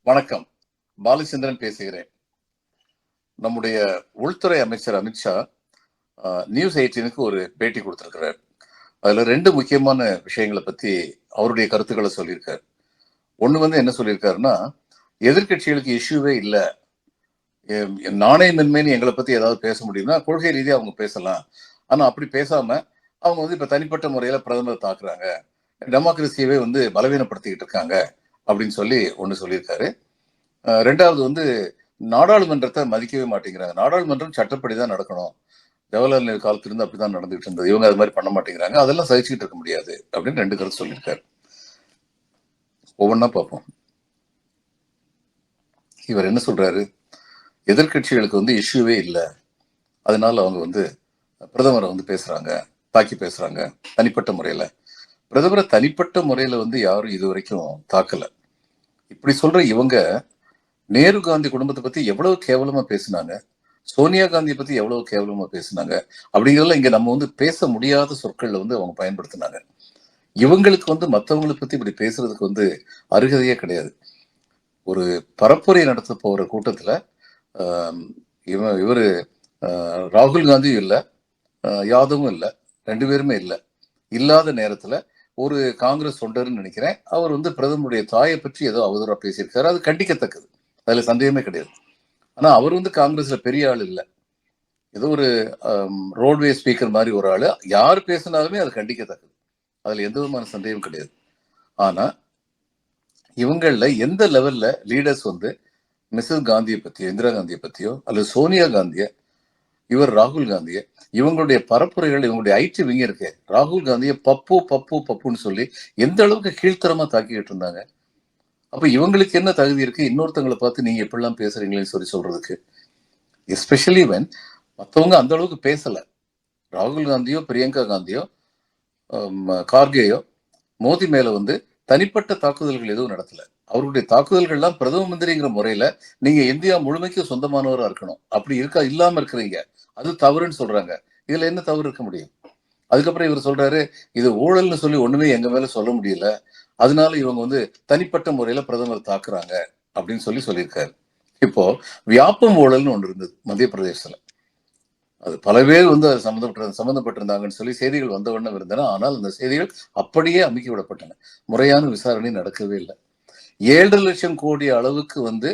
வணக்கம். பாலச்சந்திரன் பேசுகிறேன். நம்முடைய உள்துறை அமைச்சர் அமித்ஷா நியூஸ் 18க்கு ஒரு பேட்டி கொடுத்திருக்கிறார். அதுல 2 முக்கியமான விஷயங்கள பத்தி அவருடைய கருத்துக்கள சொல்லியிருக்காரு. ஒண்ணு வந்து என்ன சொல்லியிருக்காருன்னா, எதிர்க்கட்சிகளுக்கு இஷ்யூவே இல்ல. நாணயமின்மைன்னு எங்கள பத்தி ஏதாவது பேச முடியும்னா, கொள்கை ரீதியா அவங்க பேசலாம். ஆனா அப்படி பேசாம, அவங்க வந்து இப்ப தனிப்பட்ட முறையில பிரதமர தாக்குறாங்க. டெமோக்ரஸியவே வந்து பலவீனப்படுத்திக்கிட்டு இருக்காங்க. அப்படின்னு சொல்லி ஒண்ணு சொல்லியிருக்காரு. 2வது வந்து நாடாளுமன்றத்தை மதிக்கவே மாட்டேங்கிறாங்க. நாடாளுமன்றம் சட்டப்படி தான் நடக்கணும். ஜவஹர்லால் நேரு காலத்திலிருந்து அப்படிதான் நடந்துகிட்டு இருந்தது. இவங்க அது மாதிரி பண்ண மாட்டேங்கிறாங்க. அதெல்லாம் சகிச்சுக்கிட்டு இருக்க முடியாது அப்படின்னு 2 கருத்து சொல்லியிருக்காரு. ஒவ்வொன்னா பார்ப்போம். இவர் என்ன சொல்றாரு? எதிர்க்கட்சிகளுக்கு வந்து இஷ்யூவே இல்ல. அதனால அவங்க வந்து பிரதமரை வந்து பேசுறாங்க, தாக்கி பேசுறாங்க தனிப்பட்ட முறையில. பிரதமரை தனிப்பட்ட முறையில வந்து யாரும் இதுவரைக்கும் தாக்கல. இப்படி சொல்ற இவங்க நேரு காந்தி குடும்பத்தை பத்தி எவ்வளவு கேவலமா பேசினாங்க. சோனியா காந்தியை பத்தி எவ்வளவு கேவலமா பேசினாங்க. அப்படிங்கிறதுல இங்க நம்ம வந்து பேச முடியாத சொற்கள்ல வந்து அவங்க பயன்படுத்தினாங்க. இவங்களுக்கு வந்து மத்தவங்களை பத்தி இப்படி பேசுறதுக்கு வந்து அருகதையே கிடையாது. ஒரு பரப்புரை நடத்த போற கூட்டத்துல ஆஹ் இவரு ராகுல் காந்தியும் இல்ல, யாதவும் இல்ல, 2 பேருமே இல்ல. இல்லாத நேரத்துல ஒரு காங்கிரஸ் தொண்டர்னு நினைக்கிறேன், அவர் வந்து பிரதமருடைய தாயை பற்றி ஏதோ அவதூறா பேசியிருக்காரு. அது கண்டிக்கத்தக்கது. அதுல சந்தேகமே கிடையாது. ஆனா அவர் வந்து காங்கிரஸ்ல பெரிய ஆள் இல்ல. ஏதோ ஒரு ரோட்வே ஸ்பீக்கர் மாதிரி ஒரு ஆளு. யார் பேசினாலுமே அது கண்டிக்கத்தக்கது. அதுல எந்த விதமான சந்தேகம் கிடையாது. ஆனா இவங்கள எந்த லெவல்ல லீடர்ஸ் வந்து மிஸ்ஸஸ் காந்தியை பத்தியோ, இந்திரா காந்தியை பத்தியோ, அல்லது சோனியா காந்திய, இவர் ராகுல் காந்திய, இவங்களுடைய பரப்புரைகள், இவங்களுடைய ஐடி விங்க இருக்கு, ராகுல் காந்திய பப்பு பப்பு பப்புன்னு சொல்லி எந்த அளவுக்கு கீழ்த்தரமா தாக்கிட்டு இருந்தாங்க. அப்ப இவங்களுக்கு என்ன தகுதி இருக்கு இன்னொருத்தவங்களை பார்த்து நீங்க எப்படிலாம் பேசுறீங்களேன்னு சொல்லி சொல்றதுக்கு? எஸ்பெஷலி வென் மற்றவங்க அந்த அளவுக்கு பேசல. ராகுல் காந்தியோ, பிரியங்கா காந்தியோ, கார்கேயோ மோடி மேல வந்து தனிப்பட்ட தாக்குதல்கள் எதுவும் நடத்தல. அவருடைய தாக்குதல்கள்லாம் பிரதம மந்திரிங்கிற முறையில நீங்க இந்தியா முழுமைக்கு சொந்தமானவரா இருக்கணும். அப்படி இருக்கா இல்லாம இருக்கிறீங்க. அது தவறுன்னு சொல்றாங்க. இதுல என்ன தவறு இருக்க முடியும்? அதுக்கப்புறம் இவர் சொல்றாரு, இது ஊழல்னு சொல்லி ஒண்ணுமே எங்க மேல சொல்ல முடியல. அதனால இவங்க வந்து தனிப்பட்ட முறையில பிரதமர் தாக்குறாங்க அப்படின்னு சொல்லி சொல்லியிருக்காரு. இப்போ வியாபம் ஊழல்னு ஒன்று இருந்தது மத்திய பிரதேசத்துல. அது பல பேர் வந்து அது சம்பந்தப்பட்டிருந்தாங்கன்னு சொல்லி செய்திகள் வந்த வண்ணம் இருந்தன. ஆனால் அந்த செய்திகள் அப்படியே அமுக்கி விடப்பட்டன. முறையான விசாரணை நடக்கவே இல்லை. 7 லட்சம் கோடி அளவுக்கு வந்து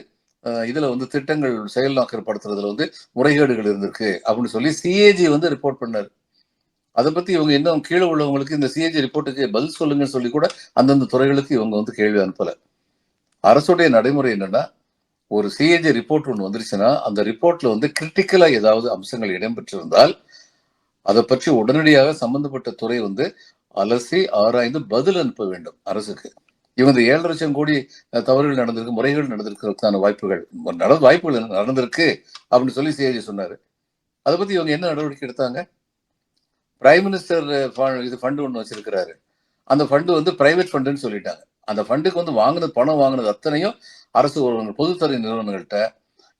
இதுல வந்து திட்டங்கள் செயல்நாக்கப்படுத்துறதுல வந்து முறைகேடுகள் இருந்திருக்கு அப்படின்னு சொல்லி சிஏஜி வந்து ரிப்போர்ட் பண்ணாரு. அதை பத்தி இவங்க இன்னும் கீழே உள்ளவங்களுக்கு இந்த சிஏஜி ரிப்போர்ட்டுக்கு பதில் சொல்லுங்கன்னு சொல்லி கூட அந்தந்த துறைகளுக்கு இவங்க வந்து கேள்வி அனுப்பல. அரசுடைய நடைமுறை என்னன்னா, ஒரு சிஏஜி ரிப்போர்ட் ஒன்று வந்துருச்சுன்னா அந்த ரிப்போர்ட்ல வந்து கிரிட்டிக்கலா ஏதாவது அம்சங்கள் இடம்பெற்றிருந்தால் அதை பற்றி உடனடியாக சம்பந்தப்பட்ட துறை வந்து அலசி ஆராய்ந்து பதில் அனுப்ப வேண்டும் அரசுக்கு. இவங்க 7 லட்சம் கோடி தவறுகள் நடந்திருக்கு, முறைகள் நடந்திருக்கிறதுக்கான வாய்ப்புகள் நடந்திருக்கு அப்படின்னு சொல்லி சிஏஜி சொன்னாரு. அதை பத்தி இவங்க என்ன நடவடிக்கை எடுத்தாங்க? பிரைம் மினிஸ்டர் இது ஃபண்ட் ஒன்று வச்சிருக்கிறாரு. அந்த ஃபண்டு வந்து பிரைவேட் ஃபண்டுன்னு சொல்லிட்டாங்க. அந்த ஃபண்டுக்கு வந்து பணம் வாங்கினது அத்தனையும் அரசு பொதுத்துறை நிறுவனங்கள்கிட்ட.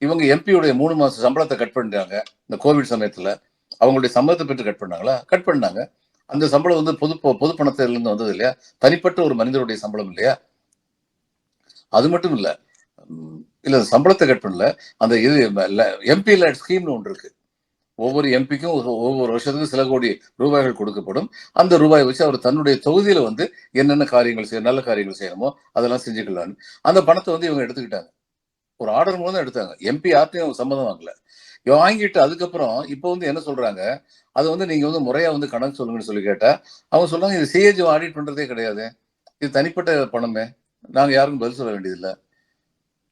இவங்க எம்பியுடைய 3 மாசம் சம்பளத்தை கட் பண்ணிட்டாங்க. இந்த கோவிட் சமயத்துல அவங்களுடைய சம்பளத்தை பெற்று கட் பண்ணாங்களா? கட் பண்ணாங்க. அந்த சம்பளம் வந்து பொது பணத்திலிருந்து வந்தது இல்லையா? தனிப்பட்ட ஒரு மனிதருடைய சம்பளம் இல்லையா? அது மட்டும் இல்ல. இல்ல சம்பளத்தை கட் பண்ணல. அந்த இது எம்பி லேட் ஸ்கீம்னு ஒன்று இருக்கு. ஒவ்வொரு எம்பிக்கும் ஒவ்வொரு வருஷத்துக்கும் சில கோடி ரூபாய்கள் கொடுக்கப்படும். அந்த ரூபாயை வச்சு அவர் தன்னுடைய தொகுதியில வந்து என்னென்ன காரியங்கள் நல்ல காரியங்கள் செய்யணுமோ அதெல்லாம் செஞ்சுக்கலான்னு அந்த பணத்தை வந்து இவங்க எடுத்துக்கிட்டாங்க. ஒரு ஆர்டர் மூலம் தான் எடுத்தாங்க. எம்பி யார்ட்டையும் சம்மதம் வாங்கல. வாங்கிட்டு அதுக்கப்புறம் இப்போ வந்து என்ன சொல்றாங்க, அது வந்து நீங்க வந்து முறையா வந்து கணக்கு சொல்லுங்கன்னு சொல்லி கேட்டா, அவங்க சொல்றாங்க இது சிஏஜி ஆடிட் பண்றதே கிடையாது. இது தனிப்பட்ட பணமே. நாங்க யாருக்கும் பதில் சொல்ல வேண்டியதில்லை.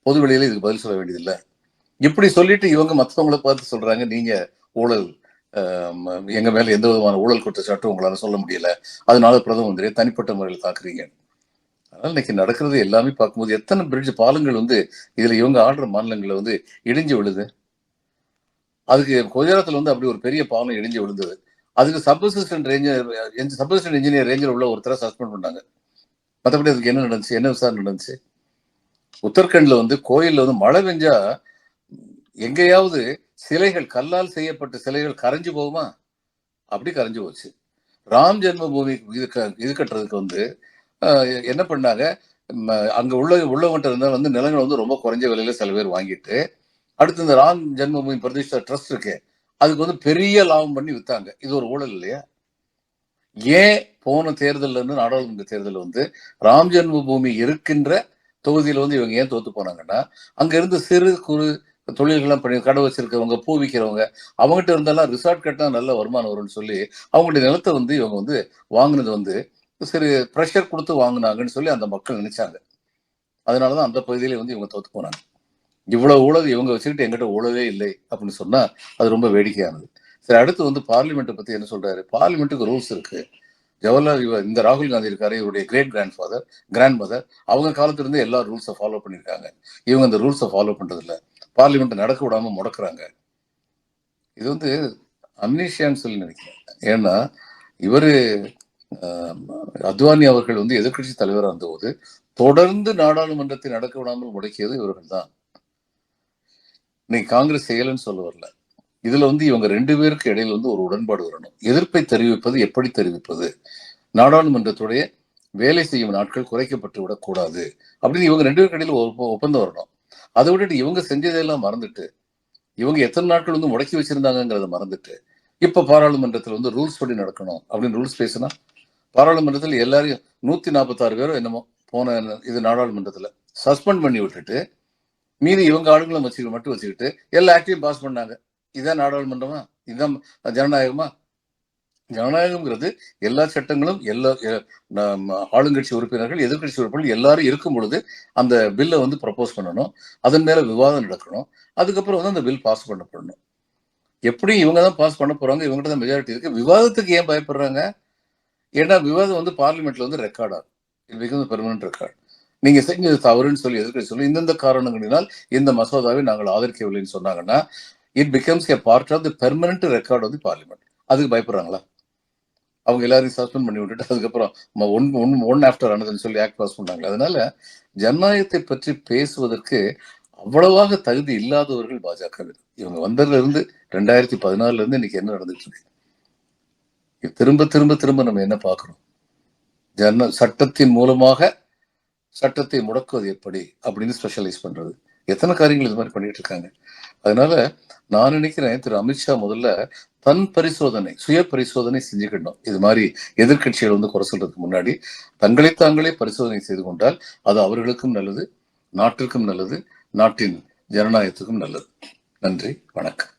பொது வெளியில இதுக்கு பதில் சொல்ல வேண்டியதில்லை. இப்படி சொல்லிட்டு இவங்க மற்றவங்களை பார்த்து சொல்றாங்க, நீங்க ஊழல் எங்க மேல எந்த விதமான ஊழல் குற்றச்சாட்டும் உங்களால சொல்ல முடியல. அதனால பிரதம மந்திரியை தனிப்பட்ட முறையில் தாக்குறீங்க. அதனால இன்னைக்கு நடக்கிறது எல்லாமே பார்க்கும்போது எத்தனை பிரிட்ஜ் பாலங்கள் வந்து இதுல இவங்க ஆடுற மாநிலங்கள்ல வந்து இடிஞ்சு விழுது. அதுக்கு குஜராத்ல வந்து அப்படி ஒரு பெரிய பாலம் இடிஞ்சு விழுந்தது. அதுக்கு சப் அசிஸ்டன்ட் இன்ஜினியர் ரேஞ்சில் உள்ள ஒருத்தரை சஸ்பெண்ட் பண்ணாங்க. மற்றபடி அதுக்கு என்ன நடந்துச்சு? என்ன விசாரணை நடந்துச்சு? உத்தரகண்ட்ல வந்து கோயில்ல வந்து மழை பெஞ்சா எங்கேயாவது சிலைகள் கல்லால் செய்யப்பட்ட சிலைகள் கரைஞ்சு போகுமா? அப்படி கரைஞ்சு போச்சு. ராம் ஜென்ம பூமி இது கட்டுறதுக்கு வந்து என்ன பண்ணாங்க? அங்க உள்ளவங்கிட்ட இருந்தா வந்து நிலங்களை வந்து ரொம்ப குறைஞ்ச விலையில சில பேர் வாங்கிட்டு, அடுத்து இந்த ராம் ஜென்மபூமி பிரதிஷ்டா ட்ரஸ்ட் இருக்கு, அதுக்கு வந்து பெரிய லாபம் பண்ணி வித்தாங்க. இது ஒரு ஊழல் இல்லையா? ஏன் போன தேர்தல்ல இருந்து நாடாளுமன்ற தேர்தல் வந்து ராம் ஜென்ம பூமி இருக்கின்ற தொகுதியில வந்து இவங்க ஏன் தோத்து போனாங்கன்னா, அங்க இருந்து சிறு குறு தொழில்கள்லாம் பண்ணி கடை வச்சிருக்கிறவங்க, பூ விக்கிறவங்க, அவங்ககிட்ட இருந்தெல்லாம் ரிசார்ட் கட்டினா நல்ல வருமானம் வரும்னு சொல்லி அவங்களுடைய நிலத்தை வந்து இவங்க வந்து வாங்கினது வந்து சரி ப்ரெஷர் கொடுத்து வாங்கினாங்கன்னு சொல்லி அந்த மக்கள் நினைச்சாங்க. அதனாலதான் அந்த பகுதியில வந்து இவங்க தோத்து போனாங்க. இவ்வளவு ஊழல் இவங்க வச்சுக்கிட்டு எங்கிட்ட ஊழலே இல்லை அப்படின்னு சொன்னா அது ரொம்ப வேடிக்கையானது. சரி, அடுத்து வந்து பார்லிமெண்ட் பத்தி என்ன சொல்றாரு? பார்லிமெண்ட்டுக்கு ரூல்ஸ் இருக்கு. இந்த ராகுல் காந்தி இருக்காரு, இவருடைய கிராண்ட் மதர், அவங்க காலத்துல இருந்து எல்லா ரூல்ஸை ஃபாலோ பண்ணிருக்காங்க. இவங்க அந்த ரூல்ஸை ஃபாலோ பண்றது இல்ல. பார்லிமெண்ட் நடக்க விடாம முடக்குறாங்க. இது வந்து அம்னீஷியான்னு சொல்லி நினைக்கிறேன். ஏன்னா இவரு அத்வானி அவர்கள் வந்து எதிர்கட்சி தலைவராக இருந்தபோது தொடர்ந்து நாடாளுமன்றத்தை நடக்க விடாமல் முடக்கியது இவர்கள் தான். இன்னைக்கு காங்கிரஸ் செய்யலன்னு சொல்ல வரல. இதுல வந்து இவங்க 2 பேருக்கு இடையில வந்து ஒரு உடன்பாடு வரணும். எதிர்ப்பை தெரிவிப்பது எப்படி தெரிவிப்பது? நாடாளுமன்றத்துடைய வேலை செய்யும் நாட்கள் குறைக்கப்பட்டு விடக்கூடாது அப்படின்னு இவங்க 2 பேருக்கு இடையில ஒப்பந்தம் வரணும். அதை விட்டுட்டு இவங்க செஞ்சதெல்லாம் மறந்துட்டு, இவங்க எத்தனை நாட்கள் வந்து முடக்கி வச்சிருந்தாங்கிறத மறந்துட்டு, இப்ப பாராளுமன்றத்தில் வந்து ரூல்ஸ் படி நடக்கணும் அப்படின்னு ரூல்ஸ் பேசினா, பாராளுமன்றத்தில் எல்லாரையும் 146 பேரோ என்னமோ போன இது நாடாளுமன்றத்துல சஸ்பெண்ட் பண்ணி விட்டுட்டு, மீதி இவங்க ஆளுங்களை மட்டும் வச்சுக்கிட்டு எல்லா ஆக்டையும் பாஸ் பண்ணாங்க. இதான் நாடாளுமன்றமா? இதுதான் ஜனநாயகமா? ஜனநாயகம்ங்கிறது எல்லா சட்டங்களும் எல்லா ஆளுங்கட்சி உறுப்பினர்கள், எதிர்கட்சி உறுப்பினர்கள் எல்லாரும் இருக்கும் பொழுது அந்த பில்லை வந்து ப்ரப்போஸ் பண்ணணும். அதன் மேல விவாதம் நடக்கணும். அதுக்கப்புறம் வந்து அந்த பில் பாஸ் பண்ணப்படணும். எப்படி இவங்க தான் பாஸ் பண்ண போறாங்க, இவங்ககிட்ட தான் மெஜாரிட்டி இருக்கு. விவாதத்துக்கு ஏன் பயப்படுறாங்க? ஏன்னா விவாதம் வந்து பார்லிமெண்ட்ல வந்து ரெக்கார்ட் ஆகும். It becomes permanent record. நீங்க செஞ்சது தவறுன்னு சொல்லி எதிர்க்கட்சி சொல்லி இந்தந்த காரணங்களினால் இந்த மசோதாவை நாங்கள் ஆதரிக்கவில்லைன்னு சொன்னாங்கன்னா, it becomes a part of the permanent record of the parliament. அதுக்கு பயப்படுறாங்களா? அவங்க எல்லாரையும் சஸ்பெண்ட் பண்ணி விட்டுட்டு அதுக்கப்புறம் ஒன் ஆஃப்டர் அனதர்ன்னு சொல்லி ஆக்ட் பாஸ் பண்ணாங்க. அதனால ஜனநாயகத்தை பற்றி பேசுவதற்கு அவ்வளவாக தகுதி இல்லாதவர்கள் பாஜக. இவங்க வந்ததுல இருந்து 2014 இருந்து இன்னைக்கு என்ன நடந்துட்டு இருக்கு? திரும்ப திரும்ப திரும்ப நம்ம என்ன பார்க்கிறோம்? சட்டத்தின் மூலமாக சட்டத்தை முடக்குவது எப்படி அப்படின்னு ஸ்பெஷலைஸ் பண்றது. எத்தனை காரியங்கள் இது மாதிரி பண்ணிட்டு இருக்காங்க. அதனால நான் நினைக்கிறேன் திரு அமித்ஷா முதல்ல தன் பரிசோதனை, சுய பரிசோதனை செஞ்சுக்கணும். இது மாதிரி எதிர்கட்சிகள் வந்து குறை சொல்றதுக்கு முன்னாடி தங்களை தாங்களே பரிசோதனை செய்து கொண்டால் அது அவர்களுக்கும் நல்லது, நாட்டிற்கும் நல்லது, நாட்டின் ஜனநாயகத்துக்கும் நல்லது. நன்றி, வணக்கம்.